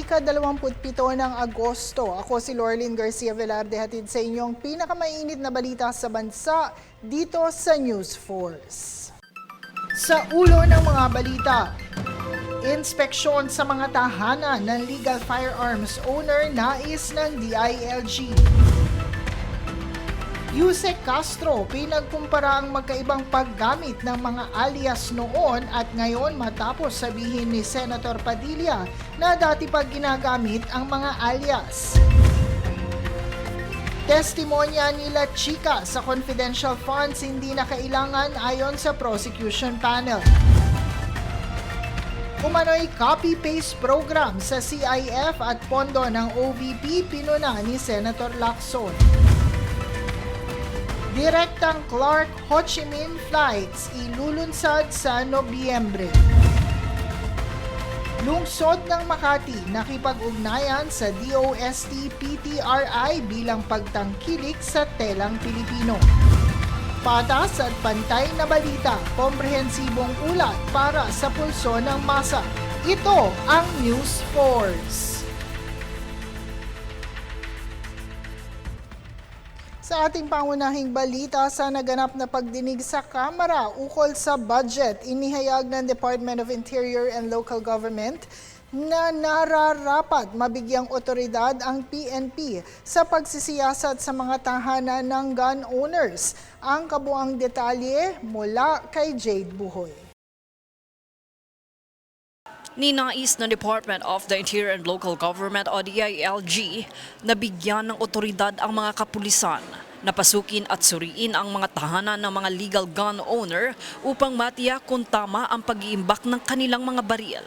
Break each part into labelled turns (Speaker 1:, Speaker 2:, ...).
Speaker 1: ika-27 ng Agosto. Ako si Lorlyn Garcia Velarde, hatid sa inyong pinakamainit na balita sa bansa dito sa News Force. Sa ulo ng mga balita, inspeksyon sa mga tahanan ng legal firearms owner nais ng DILG. Yusek Castro, pinagkumpara ang magkaibang paggamit ng mga alias noon at ngayon matapos sabihin ni Senator Padilla na dati pag ginagamit ang mga alias. Testimonya nila Chika sa confidential funds hindi na kailangan ayon sa prosecution panel. Umano'y copy-paste program sa CIF at pondo ng OVP pinuna ni Senator Lacson. Direktang Clark-Ho Chi Minh flights ilulunsad sa Nobyembre. Lungsod ng Makati nakipag-ugnayan sa DOST-PTRI bilang pagtangkilik sa telang Pilipino. Patas at pantay na balita, komprehensibong ulat para sa pulso ng masa. Ito ang News Force. Sa ating pangunahing balita, sa naganap na pagdinig sa Kamara ukol sa budget, inihayag ng Department of Interior and Local Government na nararapat mabigyang otoridad ang PNP sa pagsisiyasat sa mga tahanan ng gun owners. Ang kabuang detalye mula kay Jade Buhoy.
Speaker 2: Ninais ng Department of the Interior and Local Government o DILG na bigyan ng otoridad ang mga kapulisan na pasukin at suriin ang mga tahanan ng mga legal gun owner upang matiyak kung tama ang pag-iimbak ng kanilang mga baril.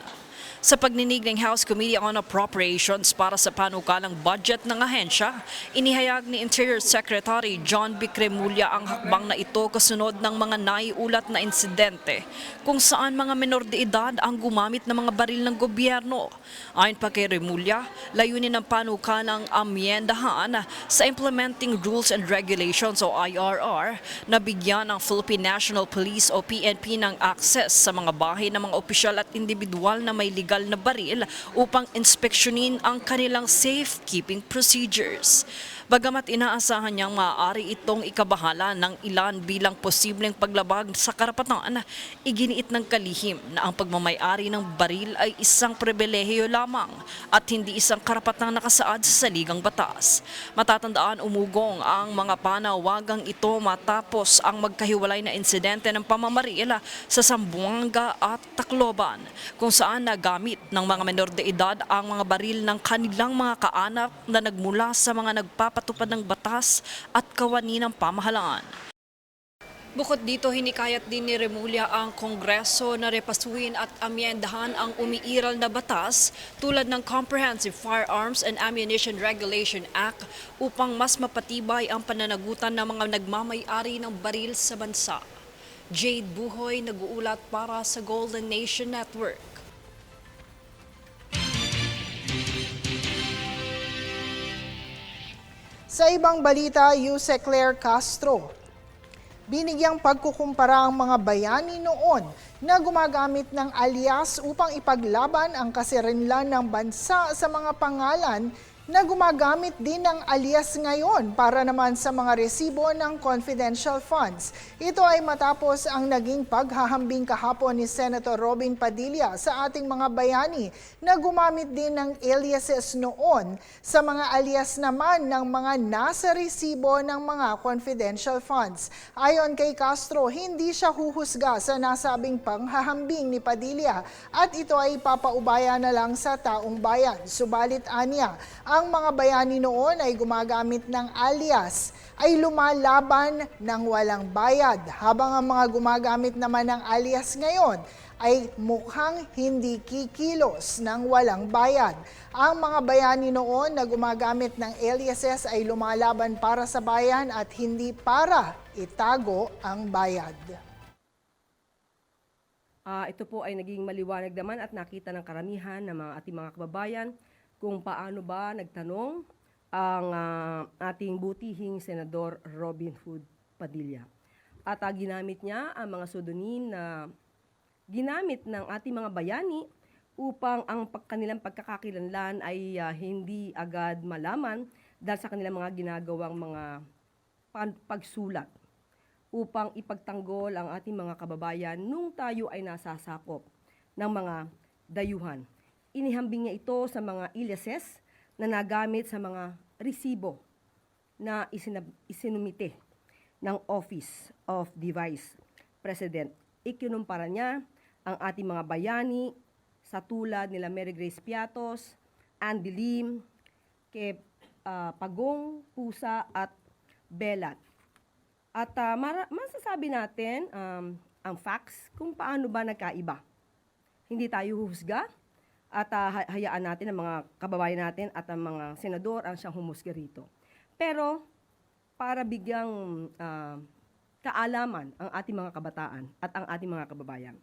Speaker 2: Sa pagninig ng House Committee on Appropriations para sa panukalang budget ng ahensya, inihayag ni Interior Secretary John B. Cremulya ang hakbang na ito kasunod ng mga naiulat na insidente kung saan mga menor de edad ang gumamit ng mga baril ng gobyerno. Ayon pa kay Cremulya, layunin ng panukalang amyendahan sa Implementing Rules and Regulations o IRR na bigyan ng Philippine National Police o PNP ng access sa mga bahay ng mga opisyal at individual na may legal na baril upang inspeksyonin ang kanilang safekeeping procedures. Bagamat inaasahan niyang maaari itong ikabahala ng ilan bilang posibleng paglabag sa karapatan, iginiit ng kalihim na ang pagmamayari ng baril ay isang pribilehiyo lamang at hindi isang karapatang nakasaad sa saligang batas. Matatandaan umugong ang mga panawagang ito matapos ang magkahiwalay na insidente ng pamamaril sa Zamboanga at Tacloban, kung saan nagamit ng mga menor de edad ang mga baril ng kanilang mga kaanak na nagmula sa mga nagpapatupad ng batas at kawani ng pamahalaan. Bukod dito, hinikayat din ni Remulla ang Kongreso na repasuhin at amyendahan ang umiiral na batas tulad ng Comprehensive Firearms and Ammunition Regulation Act upang mas mapatibay ang pananagutan ng mga nagmamay-ari ng baril sa bansa. Jade Buhoy, nag-uulat para sa Golden Nation Network.
Speaker 1: Sa ibang balita, Yusek Claire Castro, binigyang pagkukumpara ang mga bayani noon na gumagamit ng alias upang ipaglaban ang kasirinlan ng bansa sa mga pangalan na gumagamit din ng alias ngayon para naman sa mga resibo ng confidential funds. Ito ay matapos ang naging paghahambing kahapon ni Senator Robin Padilla sa ating mga bayani na gumamit din ng aliases noon sa mga alias naman ng mga nasa resibo ng mga confidential funds. Ayon kay Castro, hindi siya huhusga sa nasabing panghahambing ni Padilla at ito ay papaubaya na lang sa taong bayan. Subalit anya, ang mga bayani noon ay gumagamit ng alias ay lumalaban ng walang bayad, habang ang mga gumagamit naman ng alias ngayon ay mukhang hindi kikilos ng walang bayad. Ang mga bayani noon na gumagamit ng aliases ay lumalaban para sa bayan at hindi para itago ang bayad.
Speaker 3: Ito po ay naging maliwanag naman at nakita ng karamihan ng mga ating mga kababayan kung paano ba nagtanong ang ating butihing Senador Robin Hood Padilla. At ginamit niya ang mga pseudonym na ginamit ng ating mga bayani upang ang kanilang pagkakakilanlan ay hindi agad malaman dahil sa kanilang mga ginagawang mga pagsulat upang ipagtanggol ang ating mga kababayan nung tayo ay nasasakop ng mga dayuhan. Inihambing niya ito sa mga iliases na nagamit sa mga resibo na isinumite ng Office of the Vice President. Ikinumpara niya ang ating mga bayani sa tulad nila Mary Grace Piatos, Andy Lim, Pagong, Pusa at Belat. At masasabi natin ang facts kung paano ba nagkaiba. Hindi tayo huhusga at hayaan natin ang mga kababayan natin at ang mga senador ang siyang humusga rito. Pero para bigyang kaalaman ang ating mga kabataan at ang ating mga kababayan.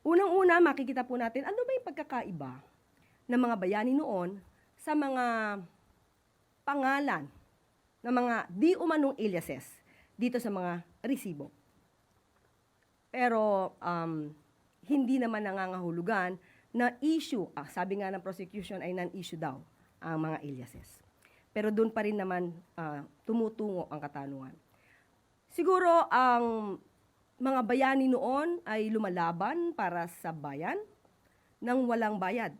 Speaker 3: Unang-una, makikita po natin ano ba yung pagkakaiba ng mga bayani noon sa mga pangalan ng mga di umanong aliases dito sa mga resibo. Pero hindi naman nangangahulugan na issue, sabi nga ng prosecution ay non-issue daw ang mga aliases. Pero doon pa rin naman tumutungo ang katanungan. Siguro ang mga bayani noon ay lumalaban para sa bayan nang walang bayad.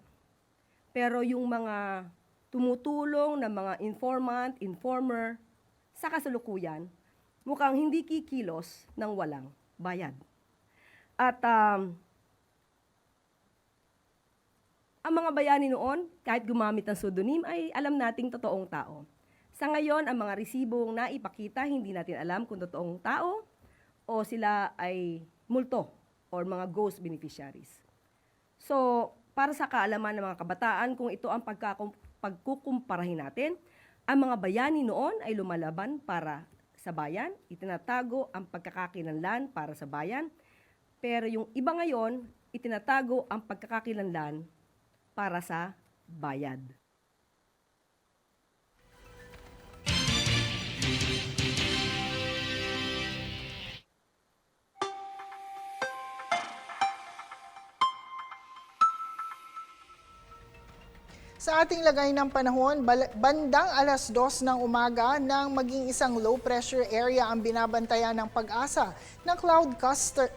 Speaker 3: Pero yung mga tumutulong na mga informant, informer, sa kasalukuyan, mukhang hindi kikilos ng walang bayad. At ang mga bayani noon, kahit gumamit ng pseudonym, ay alam nating totoong tao. Sa ngayon, ang mga resibong naipakita, hindi natin alam kung totoong tao o sila ay multo or mga ghost beneficiaries. So, para sa kaalaman ng mga kabataan, kung ito ang pagkukumparahin natin, ang mga bayani noon ay lumalaban para sa bayan, itinatago ang pagkakakilanlan para sa bayan, pero yung iba ngayon, itinatago ang pagkakakilanlan para sa bayad.
Speaker 1: Sa ating lagay ng panahon, bandang 2:00 ng umaga nang maging isang low pressure area ang binabantayan ng Pag-asa ng cloud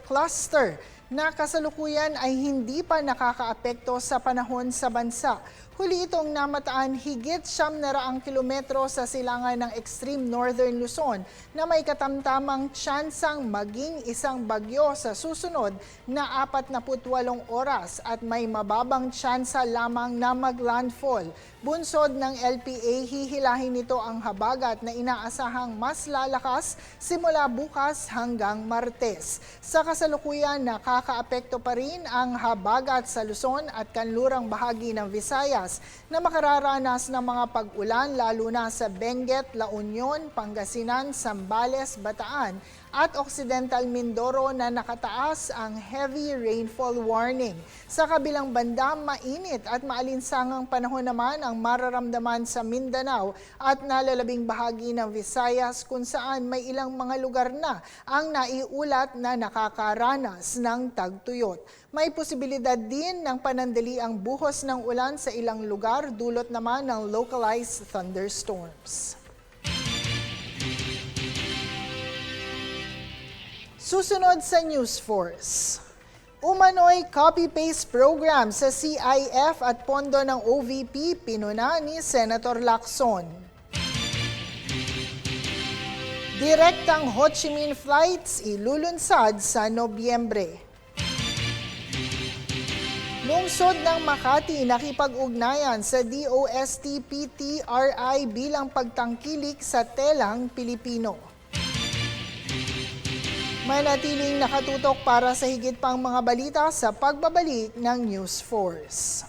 Speaker 1: cluster na kasalukuyan ay hindi pa nakakaapekto sa panahon sa bansa. Huli itong namataan higit 900 kilometro sa silangan ng extreme northern Luzon na may katamtamang tsansang maging isang bagyo sa susunod na 48 oras at may mababang tsansa lamang na maglandfall. Bunsod ng LPA, hihilahin nito ang habagat na inaasahang mas lalakas simula bukas hanggang Martes. Sa kasalukuyan, nakakaapekto pa rin ang habagat sa Luzon at kanlurang bahagi ng Visayas na makararanas ng mga pag-ulan lalo na sa Benguet, La Union, Pangasinan, Zambales, Bataan at Occidental Mindoro na nakataas ang heavy rainfall warning. Sa kabilang banda, mainit at maalinsangang panahon naman ang mararamdaman sa Mindanao at nalalabing bahagi ng Visayas kung saan may ilang mga lugar na ang naiulat na nakakaranas ng tagtuyot. May posibilidad din ng panandali ang buhos ng ulan sa ilang lugar dulot naman ng localized thunderstorms. Susunod sa News Force. Umano'y copy-paste program sa CIF at pondo ng OVP pinuna ni Senator Lacson. Direktang Ho Chi Minh flights ilulunsad sa Nobyembre. Lungsod ng Makati nakipag-ugnayan sa DOST-PTRI bilang pagtangkilik sa telang Pilipino. Manatiling nakatutok para sa higit pang mga balita sa pagbabalik ng News Force.